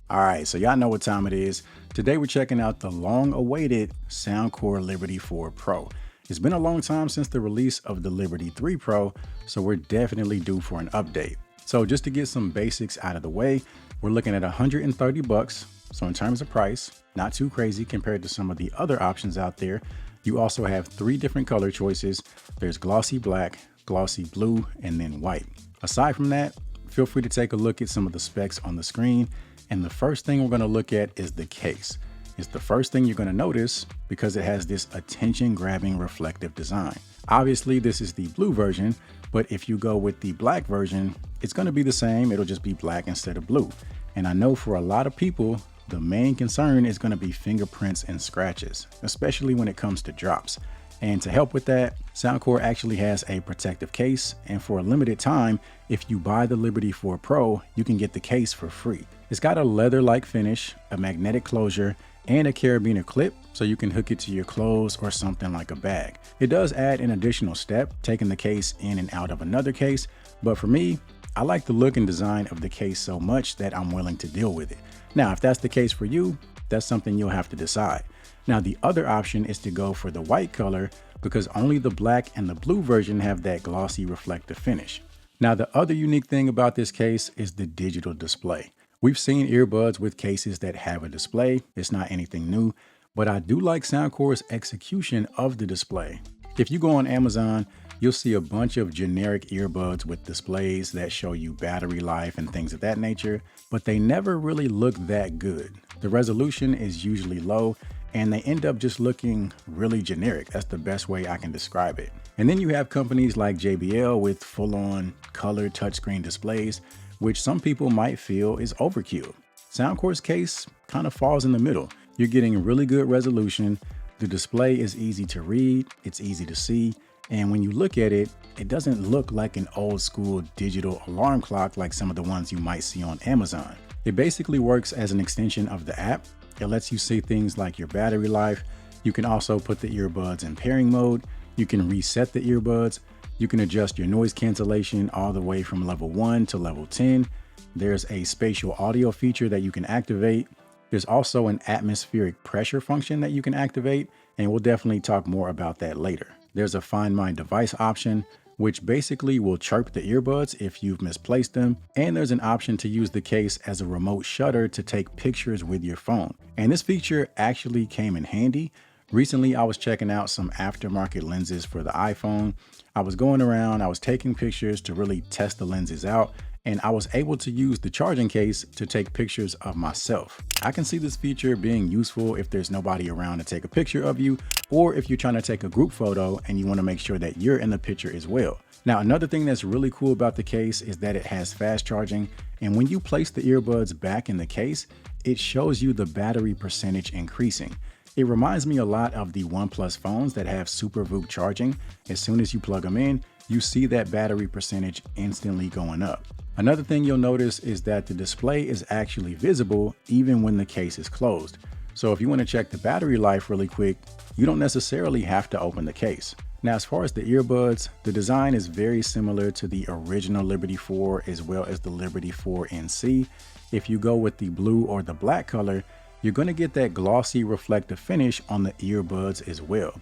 All right, so y'all know what time it is. Today we're checking out the long-awaited Soundcore Liberty 4 Pro. It's been a long time since the release of the Liberty 3 Pro, so we're definitely due for an update. So just to get some basics out of the way, we're looking at 130 bucks. So in terms of price, not too crazy compared to some of the other options out there. You also have 3 different color choices. There's glossy black, glossy blue, and then white. Aside from that, feel free to take a look at some of the specs on the screen. And the first thing we're going to look at is the case. It's the first thing you're going to notice because it has this attention-grabbing reflective design. Obviously, this is the blue version, but if you go with the black version, it's going to be the same. It'll just be black instead of blue. And I know for a lot of people, the main concern is going to be fingerprints and scratches, especially when it comes to drops. And to help with that, Soundcore actually has a protective case, and for a limited time, if you buy the Liberty 4 Pro, you can get the case for free. It's got a leather-like finish, a magnetic closure, and a carabiner clip, so you can hook it to your clothes or something like a bag. It does add an additional step, taking the case in and out of another case, but for me, I like the look and design of the case so much that I'm willing to deal with it. Now, if that's the case for you, that's something you'll have to decide. Now, the other option is to go for the white color because only the black and the blue version have that glossy reflective finish. Now, the other unique thing about this case is the digital display. We've seen earbuds with cases that have a display. It's not anything new, but I do like Soundcore's execution of the display. If you go on Amazon, you'll see a bunch of generic earbuds with displays that show you battery life and things of that nature, but they never really look that good. The resolution is usually low, and they end up just looking really generic. That's the best way I can describe it. And then you have companies like JBL with full-on color touchscreen displays, which some people might feel is overkill. Soundcore's case kind of falls in the middle. You're getting really good resolution. The display is easy to read, it's easy to see, and when you look at it, it doesn't look like an old school digital alarm clock like some of the ones you might see on Amazon. It basically works as an extension of the app. It lets you see things like your battery life. You can also put the earbuds in pairing mode. You can reset the earbuds. You can adjust your noise cancellation all the way from level 1 to level 10. There's a spatial audio feature that you can activate. There's also an atmospheric pressure function that you can activate, and we'll definitely talk more about that later. There's a Find My Device option, which basically will chirp the earbuds if you've misplaced them. And there's an option to use the case as a remote shutter to take pictures with your phone. And this feature actually came in handy. Recently, I was checking out some aftermarket lenses for the iPhone. I was going around, I was taking pictures to really test the lenses out, and I was able to use the charging case to take pictures of myself. I can see this feature being useful if there's nobody around to take a picture of you, or if you're trying to take a group photo and you want to make sure that you're in the picture as well. Now, another thing that's really cool about the case is that it has fast charging, and when you place the earbuds back in the case, it shows you the battery percentage increasing. It reminds me a lot of the OnePlus phones that have Super VOOC charging. As soon as you plug them in, you see that battery percentage instantly going up. Another thing you'll notice is that the display is actually visible even when the case is closed. So if you want to check the battery life really quick, you don't necessarily have to open the case. Now, as far as the earbuds, the design is very similar to the original Liberty 4 as well as the Liberty 4 NC. If you go with the blue or the black color, you're going to get that glossy reflective finish on the earbuds as well.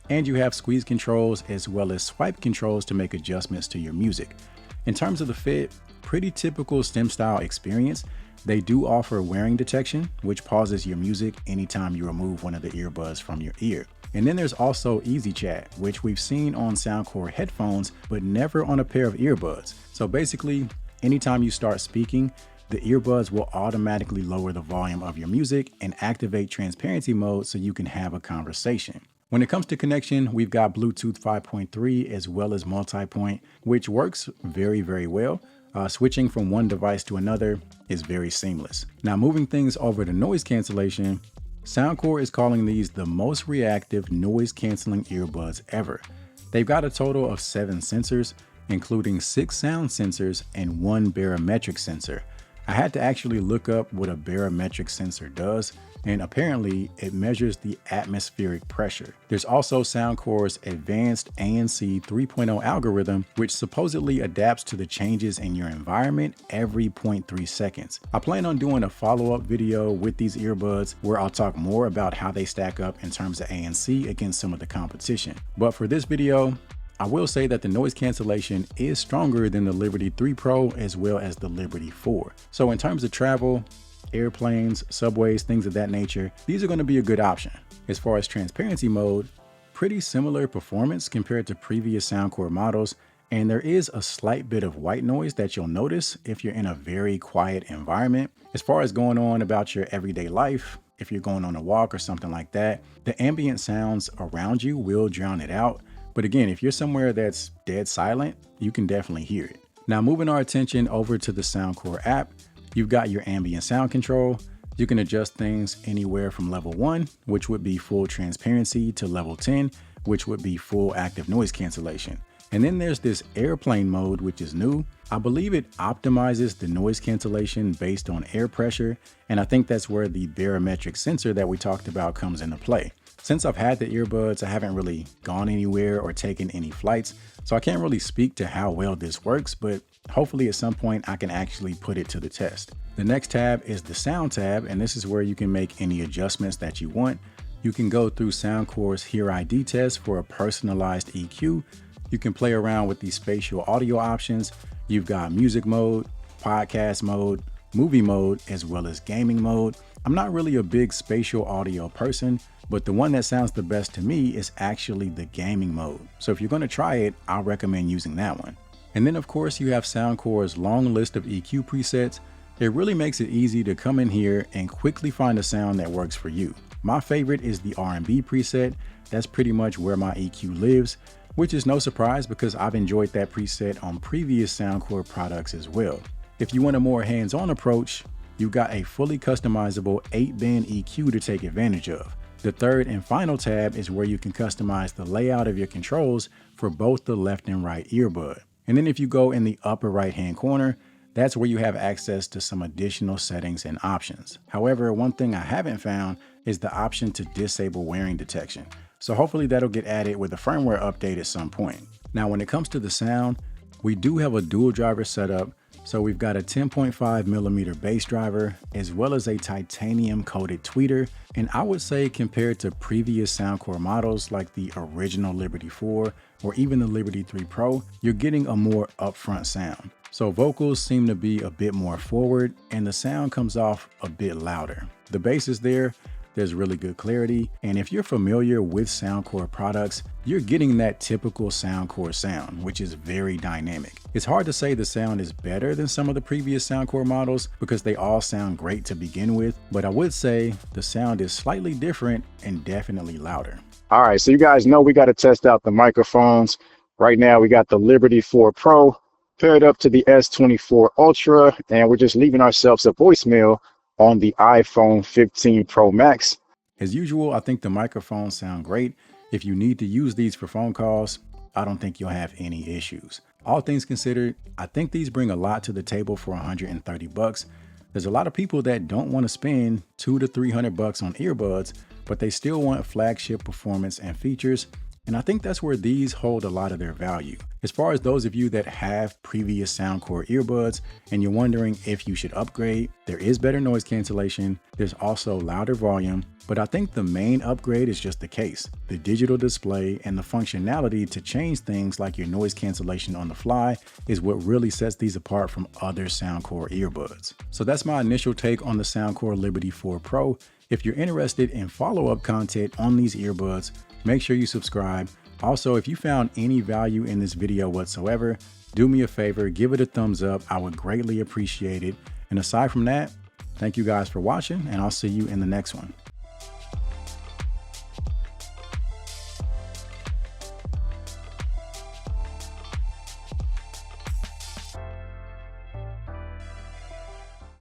And you have squeeze controls as well as swipe controls to make adjustments to your music. In terms of the fit, pretty typical STEM style experience. They do offer wearing detection, which pauses your music anytime you remove one of the earbuds from your ear. And then there's also Easy Chat, which we've seen on Soundcore headphones, but never on a pair of earbuds. So basically, anytime you start speaking, the earbuds will automatically lower the volume of your music and activate transparency mode so you can have a conversation. When it comes to connection, we've got Bluetooth 5.3 as well as multi-point, which works very, very well. Switching from one device to another is very seamless. Now, moving things over to noise cancellation, Soundcore is calling these the most reactive noise canceling earbuds ever. They've got a total of 7 sensors, including 6 sound sensors and 1 barometric sensor. I had to actually look up what a barometric sensor does, and apparently it measures the atmospheric pressure. There's also Soundcore's advanced ANC 3.0 algorithm, which supposedly adapts to the changes in your environment every 0.3 seconds. I plan on doing a follow-up video with these earbuds where I'll talk more about how they stack up in terms of ANC against some of the competition. But for this video, I will say that the noise cancellation is stronger than the Liberty 3 Pro as well as the Liberty 4. So in terms of travel, airplanes, subways, things of that nature, these are going to be a good option. As far as transparency mode, pretty similar performance compared to previous Soundcore models, and there is a slight bit of white noise that you'll notice if you're in a very quiet environment. As far as going on about your everyday life, if you're going on a walk or something like that, the ambient sounds around you will drown it out. But again, if you're somewhere that's dead silent, you can definitely hear it. Now, moving our attention over to the Soundcore app, you've got your ambient sound control. You can adjust things anywhere from level 1, which would be full transparency, to level 10, which would be full active noise cancellation. And then there's this airplane mode, which is new. I believe it optimizes the noise cancellation based on air pressure, and I think that's where the barometric sensor that we talked about comes into play. Since I've had the earbuds, I haven't really gone anywhere or taken any flights, so I can't really speak to how well this works, but hopefully at some point I can actually put it to the test. The next tab is the sound tab, and this is where you can make any adjustments that you want. You can go through Soundcore's Hear ID test for a personalized EQ. You can play around with the spatial audio options. You've got music mode, podcast mode, movie mode, as well as gaming mode. I'm not really a big spatial audio person, but the one that sounds the best to me is actually the gaming mode. So if you're going to try it, I'll recommend using that one. And then of course you have Soundcore's long list of EQ presets. It really makes it easy to come in here and quickly find a sound that works for you. My favorite is the R&B preset. That's pretty much where my EQ lives, which is no surprise because I've enjoyed that preset on previous Soundcore products as well. If you want a more hands-on approach, you've got a fully customizable 8-band EQ to take advantage of. The third and final tab is where you can customize the layout of your controls for both the left and right earbud. And then if you go in the upper right hand corner, that's where you have access to some additional settings and options. However, one thing I haven't found is the option to disable wearing detection. So hopefully that'll get added with a firmware update at some point. Now, when it comes to the sound, we do have a dual driver setup. So we've got a 10.5mm bass driver, as well as a titanium coated tweeter. And I would say compared to previous Soundcore models like the original Liberty 4 or even the Liberty 3 Pro, you're getting a more upfront sound. So vocals seem to be a bit more forward and the sound comes off a bit louder. The bass is there. There's really good clarity. And if you're familiar with Soundcore products, you're getting that typical Soundcore sound, which is very dynamic. It's hard to say the sound is better than some of the previous Soundcore models because they all sound great to begin with, but I would say the sound is slightly different and definitely louder. All right, so you guys know we got to test out the microphones. Right now we got the Liberty 4 Pro paired up to the S24 Ultra, and we're just leaving ourselves a voicemail on the iPhone 15 Pro Max. As usual, I think the microphones sound great. If you need to use these for phone calls, I don't think you'll have any issues. All things considered, I think these bring a lot to the table for $130. There's a lot of people that don't want to spend $200 to $300 on earbuds, but they still want flagship performance and features. And I think that's where these hold a lot of their value. As far as those of you that have previous Soundcore earbuds and you're wondering if you should upgrade, there is better noise cancellation. There's also louder volume, but I think the main upgrade is just the case, the digital display and the functionality to change things like your noise cancellation on the fly is what really sets these apart from other Soundcore earbuds. So that's my initial take on the Soundcore Liberty 4 Pro. If you're interested in follow-up content on these earbuds, make sure you subscribe. Also, if you found any value in this video whatsoever, do me a favor, give it a thumbs up. I would greatly appreciate it. And aside from that, thank you guys for watching, and I'll see you in the next one.